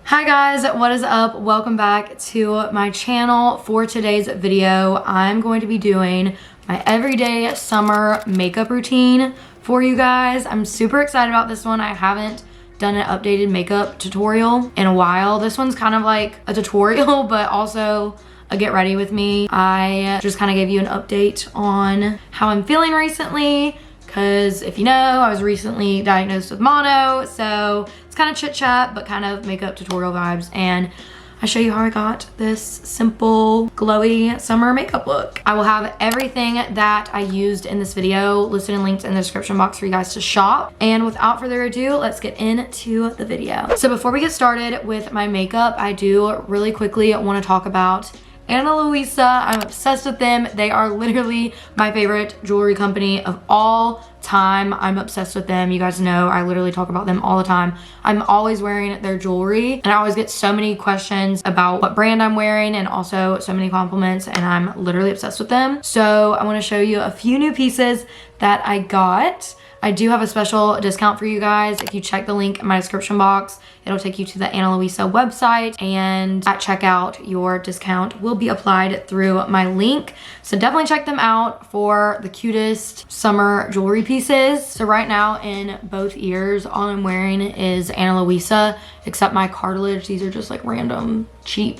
Hi guys, what is up? Welcome back to my channel. For today's video, I'm going to be doing my everyday summer makeup routine for you guys. I'm super excited about this one. I haven't done an updated makeup tutorial in a while. This one's kind of like a tutorial, but also a get ready with me. I just kind of gave you an update on how I'm feeling recently, because if you know, I was recently diagnosed with mono, so it's kind of chit chat, but kind of makeup tutorial vibes. And I show you how I got this simple, glowy summer makeup look. I will have everything that I used in this video listed and linked in the description box for you guys to shop. And without further ado, let's get into the video. So before we get started with my makeup, I do really quickly want to talk about Ana Luisa. I'm obsessed with them. They are literally my favorite jewelry company of all time. I'm obsessed with them. You guys know I literally talk about them all the time. I'm always wearing their jewelry, and I always get so many questions about what brand I'm wearing and also so many compliments, and I'm literally obsessed with them. So I want to show you a few new pieces that I got. I do have a special discount for you guys. If you check the link in my description box, it'll take you to the Ana Luisa website, and at checkout, your discount will be applied through my link. So definitely check them out for the cutest summer jewelry pieces. So right now in both ears, all I'm wearing is Ana Luisa, except my cartilage. These are just like random cheap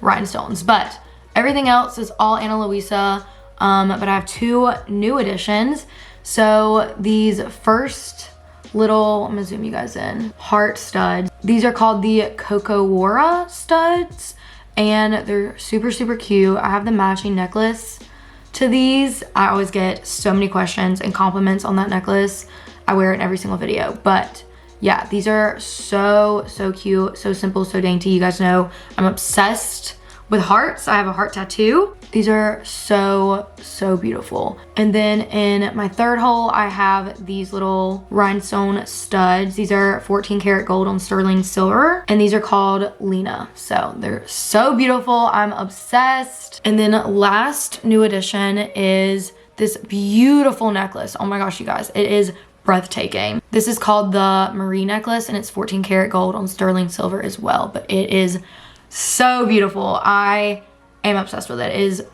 rhinestones, but everything else is all Ana Luisa. But I have two new additions. So these first little, I'm gonna zoom you guys in, heart studs. These are called the Kokowara studs, and they're super, super cute. I have the matching necklace to these. I always get so many questions and compliments on that necklace. I wear it in every single video, but yeah, these are so, so cute, so simple, so dainty. You guys know I'm obsessed with hearts. I have a heart tattoo. These are so, so beautiful. And then in my third hole, I have these little rhinestone studs. These are 14 karat gold on sterling silver, and these are called Lena. So they're so beautiful. I'm obsessed. And then last new addition is this beautiful necklace. Oh my gosh, you guys, it is breathtaking. This is called the Marie necklace, and it's 14 karat gold on sterling silver as well, but it is so beautiful. I am obsessed with it. It is,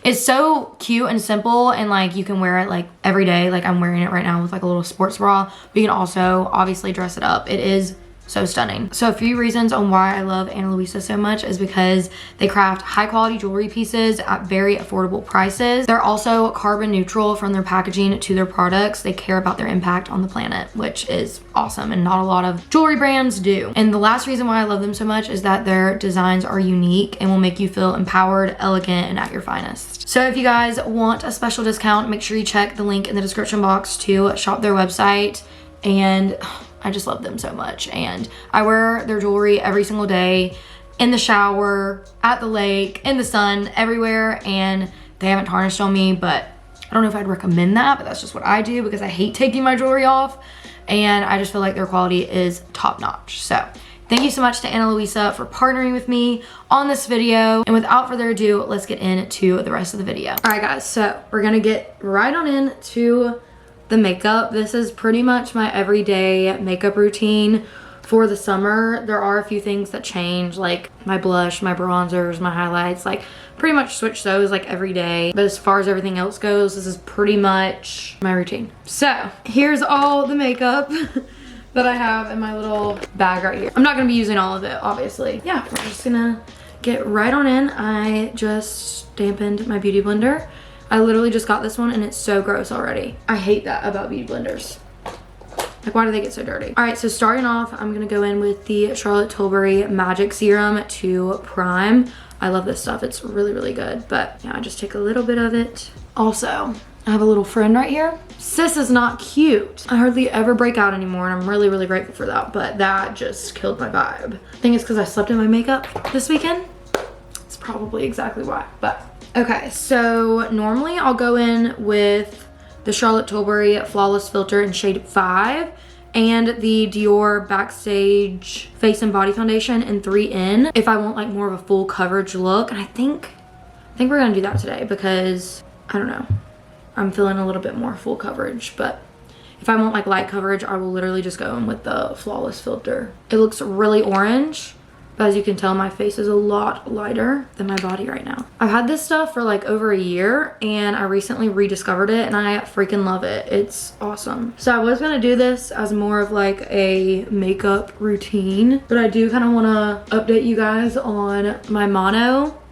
it's so cute and simple, and like you can wear it like every day. Like I'm wearing it right now with like a little sports bra, but you can also obviously dress it up. It is so stunning. So a few reasons on why I love Ana Luisa so much is because they craft high quality jewelry pieces at very affordable prices. They're also carbon neutral from their packaging to their products. They care about their impact on the planet, which is awesome, and not a lot of jewelry brands do. And the last reason why I love them so much is that their designs are unique and will make you feel empowered, elegant, and at your finest. So if you guys want a special discount, make sure you check the link in the description box to shop their website. And I just love them so much, and I wear their jewelry every single day, in the shower, at the lake, in the sun, everywhere, and they haven't tarnished on me. But I don't know if I'd recommend that, but that's just what I do because I hate taking my jewelry off, and I just feel like their quality is top notch. So thank you so much to Ana Luisa for partnering with me on this video, and without further ado, let's get into the rest of the video. All right guys, so we're gonna get right on into the makeup. This is pretty much my everyday makeup routine for the summer. There are a few things that change, like my blush, my bronzers, my highlights, like pretty much switch those like every day. But as far as everything else goes, this is pretty much my routine. So here's all the makeup that I have in my little bag right here. I'm not gonna be using all of it, obviously. Yeah, we're just gonna get right on in. I just dampened my beauty blender. I literally just got this one and it's so gross already. I hate that about beauty blenders. Like, why do they get so dirty? All right, so starting off, I'm gonna go in with the Charlotte Tilbury Magic Serum to prime. I love this stuff, it's really, really good. But yeah, I just take a little bit of it. Also, I have a little friend right here. Sis is not cute. I hardly ever break out anymore, and I'm really, really grateful for that, but that just killed my vibe. I think it's because I slept in my makeup this weekend. It's probably exactly why, but okay, so normally I'll go in with the Charlotte Tilbury Flawless Filter in shade 5 and the Dior Backstage Face and Body Foundation in 3N if I want like more of a full coverage look. And I think we're gonna do that today because, I don't know, I'm feeling a little bit more full coverage. But if I want like light coverage, I will literally just go in with the Flawless filter. It looks really orange, but as you can tell, my face is a lot lighter than my body right now. I've had this stuff for like over a year, and I recently rediscovered it, and I freaking love it. It's awesome. So I was gonna do this as more of like a makeup routine, but I do kind of want to update you guys on my mono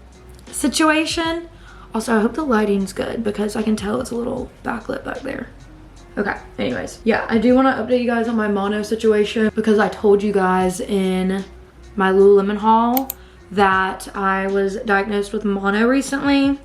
situation. Also, I hope the lighting's good because I can tell it's a little backlit back there. Okay, anyways. Yeah, I do want to update you guys on my mono situation because I told you guys in my Lululemon haul that I was diagnosed with mono recently,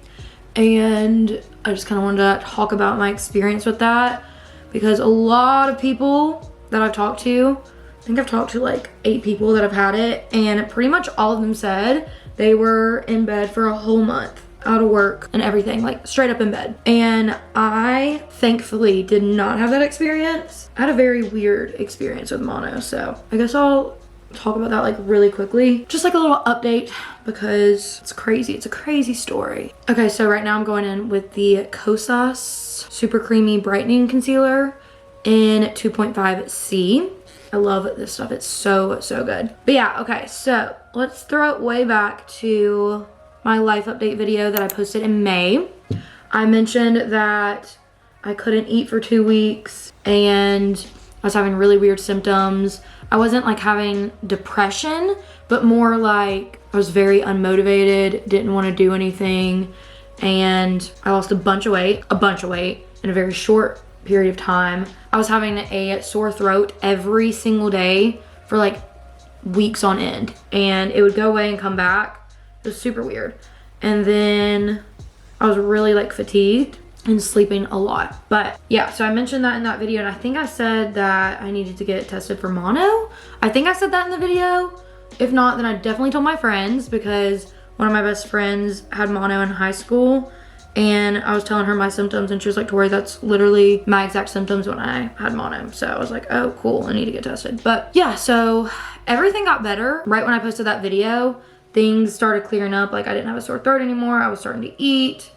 and I just kind of wanted to talk about my experience with that because a lot of people that I've talked to, I think I've talked to like 8 people that have had it, and pretty much all of them said they were in bed for a whole month, out of work and everything, like straight up in bed. And I thankfully did not have that experience. I had a very weird experience with mono, so I guess I'll talk about that like really quickly, just like a little update because it's crazy. It's a crazy story. Okay, so right now I'm going in with the Kosas Super Creamy Brightening Concealer in 2.5C. I love this stuff. It's so good. But yeah, okay, so let's throw it way back to my life update video that I posted in May. I mentioned that I couldn't eat for 2 weeks and I was having really weird symptoms. I wasn't like having depression, but more like I was very unmotivated, didn't want to do anything, and I lost a bunch of weight in a very short period of time. I was having a sore throat every single day for like weeks on end, and it would go away and come back. It was super weird. And then I was really like fatigued and sleeping a lot. But yeah, so I mentioned that in that video, and I think I said that I needed to get tested for mono. I think I said that in the video. If not, then I definitely told my friends because one of my best friends had mono in high school, and I was telling her my symptoms, and she was like, Tori, that's literally my exact symptoms when I had mono. So I was like, oh cool, I need to get tested. But yeah, so everything got better right when I posted that video. Things started clearing up. Like I didn't have a sore throat anymore. I was starting to eat,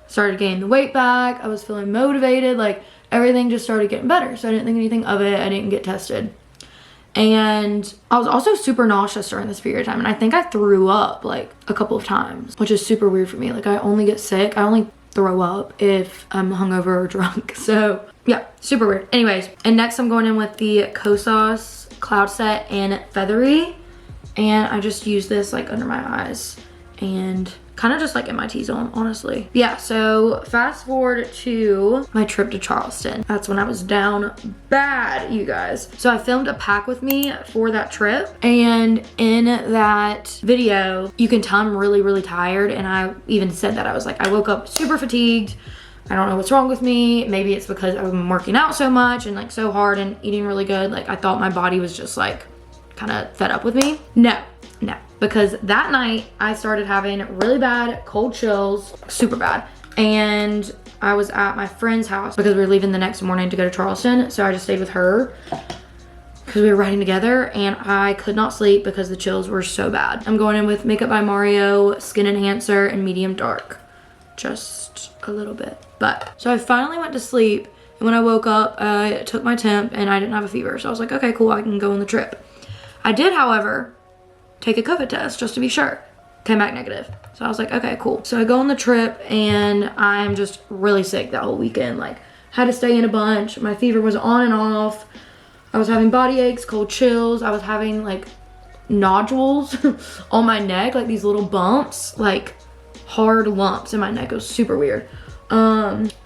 started gaining the weight back. I was feeling motivated. Like everything just started getting better. So I didn't think anything of it. I didn't get tested. And I was also super nauseous during this period of time. And I think I threw up like a couple of times, which is super weird for me. Like I only get sick. I only throw up if I'm hungover or drunk. So yeah, super weird. Anyways, and next I'm going in with the Kosas Cloud Set in Feathery. And I just use this like under my eyes and kind of just like in my T-zone, honestly. Yeah, so fast forward to my trip to Charleston. That's when I was down bad, you guys. So I filmed a pack with me for that trip. And in that video, you can tell I'm really tired. And I even said that. I was like, I woke up super fatigued. I don't know what's wrong with me. Maybe it's because I've been working out so much and like so hard and eating really good. Like I thought my body was just like kind of fed up with me. No, because that night I started having really bad cold chills, super bad. And I was at my friend's house because we were leaving the next morning to go to Charleston. So I just stayed with her because we were riding together, and I could not sleep because the chills were so bad. I'm going in with Makeup by Mario Skin Enhancer in medium dark, just a little bit. But so I finally went to sleep, and when I woke up, I took my temp and I didn't have a fever. So I was like, okay, cool, I can go on the trip. I did, however, take a COVID test just to be sure. Came back negative. So I was like, okay, cool. So I go on the trip and I'm just really sick that whole weekend. Like, had to stay in a bunch. My fever was on and off. I was having body aches, cold chills. I was having like nodules on my neck, like these little bumps, like hard lumps in my neck. It was super weird.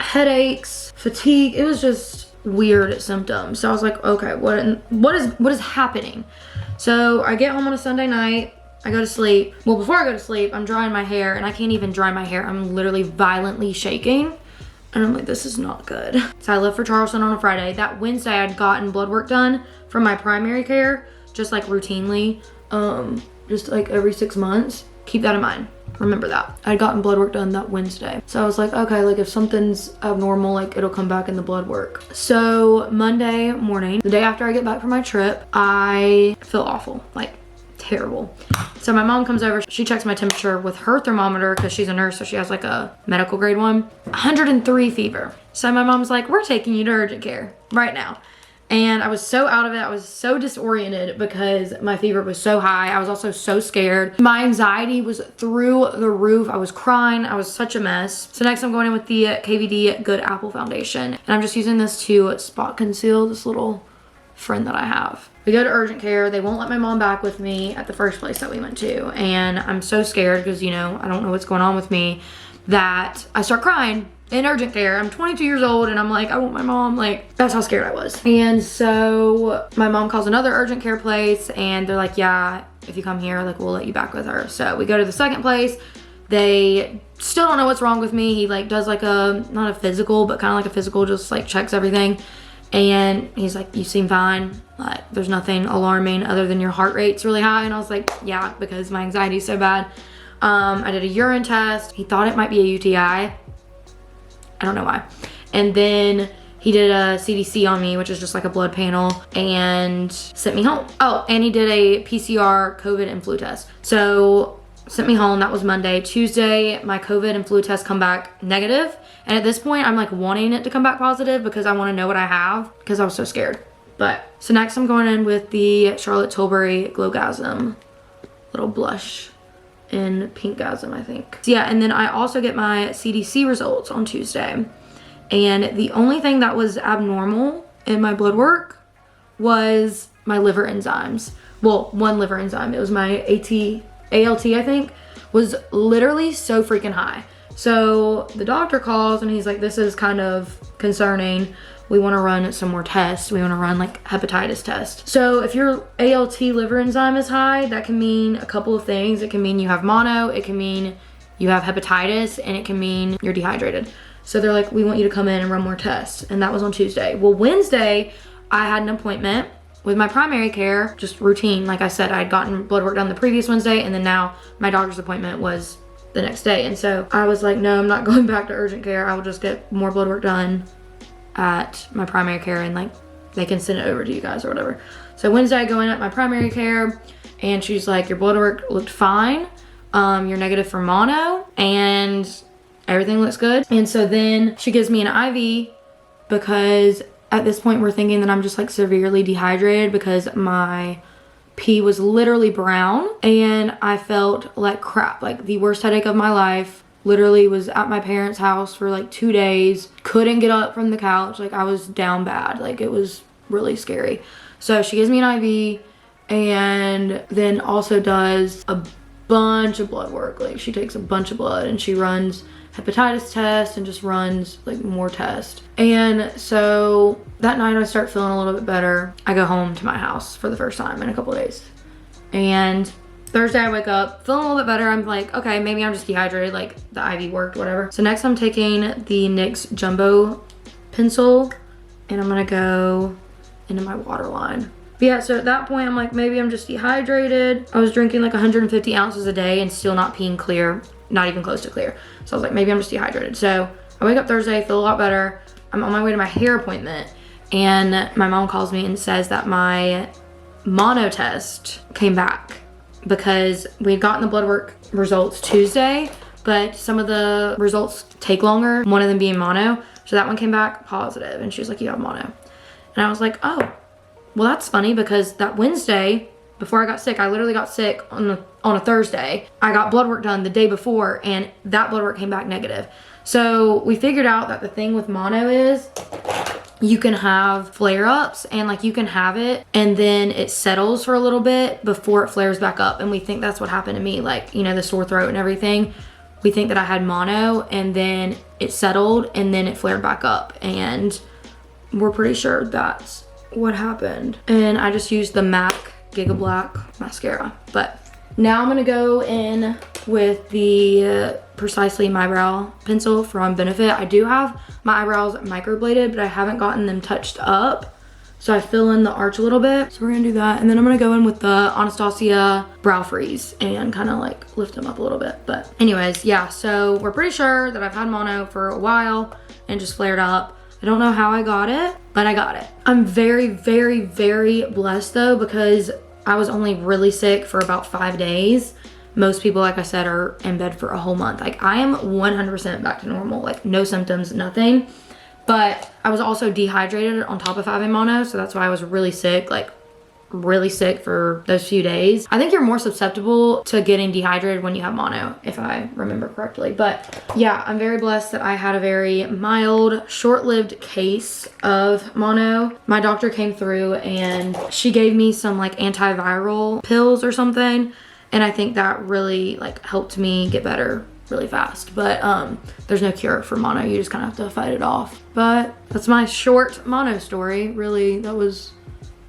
Headaches, fatigue. It was just weird symptoms. So I was like, okay, what is happening? So I get home on a Sunday night, I go to sleep. Well, before I go to sleep, I'm drying my hair, and I can't even dry my hair. I'm literally violently shaking. And I'm like, this is not good. So I left for Charleston on a Friday. That Wednesday, I'd gotten blood work done from my primary care, just like routinely, just like every 6 months. Keep that in mind. Remember that. I'd gotten blood work done that Wednesday. So I was like, okay, like if something's abnormal, like it'll come back in the blood work. So Monday morning, the day after I get back from my trip, I feel awful. Like terrible. So my mom comes over, she checks my temperature with her thermometer because she's a nurse, so she has like a medical grade one. 103 fever. So my mom's like, we're taking you to urgent care right now. And I was so out of it. I was so disoriented because my fever was so high. I was also so scared. My anxiety was through the roof. I was crying. I was such a mess. So next I'm going in with the KVD Good Apple Foundation. And I'm just using this to spot conceal this little friend that I have. We go to urgent care. They won't let my mom back with me at the first place that we went to. And I'm so scared because, you know, I don't know what's going on with me, that I start crying in urgent care. I'm 22 years old and I'm like, I want my mom. Like, that's how scared I was. And so my mom calls another urgent care place and they're like, yeah, if you come here, like, we'll let you back with her. So we go to the second place. They still don't know what's wrong with me. He like does like a, not a physical, but kind of like a physical, just like checks everything. And he's like, you seem fine. Like, there's nothing alarming other than your heart rate's really high. And I was like, yeah, because my anxiety is so bad. I did a urine test. He thought it might be a UTI. I don't know why. And then he did a CDC on me, which is just like a blood panel, and sent me home. Oh, and he did a PCR COVID and flu test. So sent me home. That was Monday. Tuesday, my COVID and flu test come back negative. And at this point, I'm like wanting it to come back positive because I want to know what I have because I was so scared. But so next I'm going in with the Charlotte Tilbury Glowgasm little blush in Pinkgasm, I think. So yeah, and then I also get my CDC results on Tuesday. And the only thing that was abnormal in my blood work was my liver enzymes. Well, one liver enzyme. It was my ALT, I think, was literally so freaking high. So the doctor calls and he's like, this is kind of concerning. We want to run some more tests. We want to run like hepatitis test. So if your ALT liver enzyme is high, that can mean a couple of things. It can mean you have mono, it can mean you have hepatitis, and it can mean you're dehydrated. So they're like, we want you to come in and run more tests. And that was on Tuesday. Well, Wednesday, I had an appointment with my primary care, just routine. Like I said, I had gotten blood work done the previous Wednesday, and then now my doctor's appointment was the next day. And so I was like, no, I'm not going back to urgent care. I will just get more blood work done at my primary care and like they can send it over to you guys or whatever. So Wednesday I go in at my primary care and she's like, your blood work looked fine. You're negative for mono and everything looks good. And so then she gives me an IV because at this point we're thinking that I'm just like severely dehydrated because my pee was literally brown and I felt like crap, like the worst headache of my life. Literally was at my parents' house for like 2 days. Couldn't get up from the couch. Like I was down bad. Like it was really scary. So she gives me an IV and then also does a bunch of blood work. Like she takes a bunch of blood and she runs hepatitis tests and just runs like more tests. And so that night I start feeling a little bit better. I go home to my house for the first time in a couple of days. And Thursday I wake up feeling a little bit better. I'm like, okay, maybe I'm just dehydrated, like the IV worked, whatever. So next I'm taking the NYX Jumbo pencil and I'm gonna go into my waterline. But yeah, so at that point I'm like, maybe I'm just dehydrated. I was drinking like 150 ounces a day and still not peeing clear, not even close to clear. So I was like, maybe I'm just dehydrated. So I wake up Thursday, feel a lot better. I'm on my way to my hair appointment and my mom calls me and says that my mono test came back, because we had gotten the blood work results Tuesday, but some of the results take longer, one of them being mono. So that one came back positive and she was like, you have mono. And I was like, oh, well that's funny because that Wednesday before I got sick, I literally got sick on a Thursday. I got blood work done the day before and that blood work came back negative. So we figured out that the thing with mono is you can have flare-ups and like you can have it and then it settles for a little bit before it flares back up. And we think that's what happened to me, like, you know, the sore throat and everything. We think that I had mono and then it settled and then it flared back up, and we're pretty sure that's what happened. And I just used the MAC Giga Black mascara. But now I'm gonna go in with the Precisely My Brow pencil from Benefit. I do have my eyebrows microbladed, but I haven't gotten them touched up. So I fill in the arch a little bit. So we're gonna do that. And then I'm gonna go in with the Anastasia Brow Freeze and kind of like lift them up a little bit. But anyways, yeah, so we're pretty sure that I've had mono for a while and just flared up. I don't know how I got it, but I got it. I'm very, very, very blessed though, because I was only really sick for about 5 days. Most people, like I said, are in bed for a whole month. Like I am 100% back to normal, like no symptoms, nothing. But I was also dehydrated on top of having mono, so that's why I was really sick, like really sick for those few days. I think you're more susceptible to getting dehydrated when you have mono, if I remember correctly. But yeah, I'm very blessed that I had a very mild, short-lived case of mono. My doctor came through and she gave me some like antiviral pills or something. And I think that really like helped me get better really fast. But there's no cure for mono. You just kind of have to fight it off. But that's my short mono story. Really, that was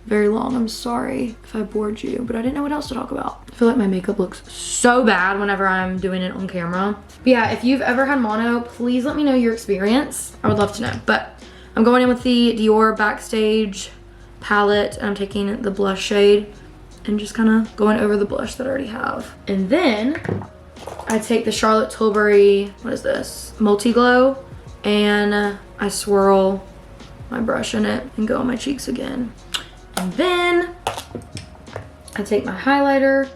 very long. I'm sorry if I bored you, but I didn't know what else to talk about. I feel like my makeup looks so bad whenever I'm doing it on camera. But yeah, if you've ever had mono, please let me know your experience. I would love to know. But I'm going in with the Dior Backstage palette, and I'm taking the blush shade and just kind of going over the blush that I already have. And then I take the Charlotte Tilbury, what is this? Multi-Glow, and I swirl my brush in it and go on my cheeks again. And then I take my highlighter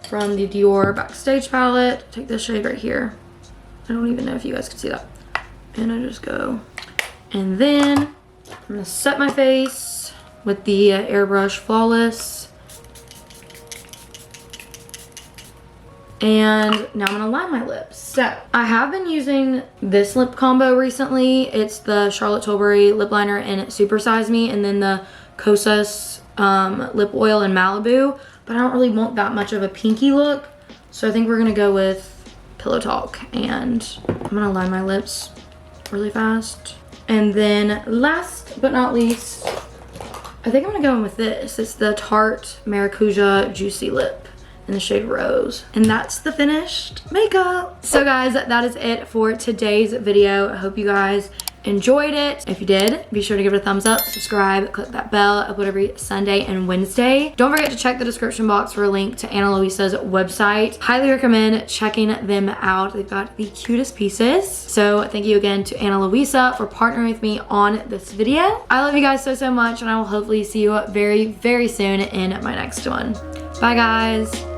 from the Dior Backstage palette. Take this shade right here. I don't even know if you guys can see that. And I just go. And then I'm gonna set my face with the Airbrush Flawless. And now I'm gonna line my lips. So I have been using this lip combo recently. It's the Charlotte Tilbury lip liner and Super Size Me, and then the Kosas lip oil in Malibu. But I don't really want that much of a pinky look, so I think we're gonna go with Pillow Talk, and I'm gonna line my lips really fast. And then last but not least, I think I'm gonna go in with this. It's the Tarte Maracuja Juicy Lip in the shade Rose. And that's the finished makeup. So guys, that is it for today's video. I hope you guys enjoyed it. If you did, be sure to give it a thumbs up, subscribe, click that bell. I upload every Sunday and Wednesday. Don't forget to check the description box for a link to Ana Luisa's website. Highly recommend checking them out. They've got the cutest pieces. So thank you again to Ana Luisa for partnering with me on this video. I love you guys so much, and I will hopefully see you very, very soon in my next one. Bye guys.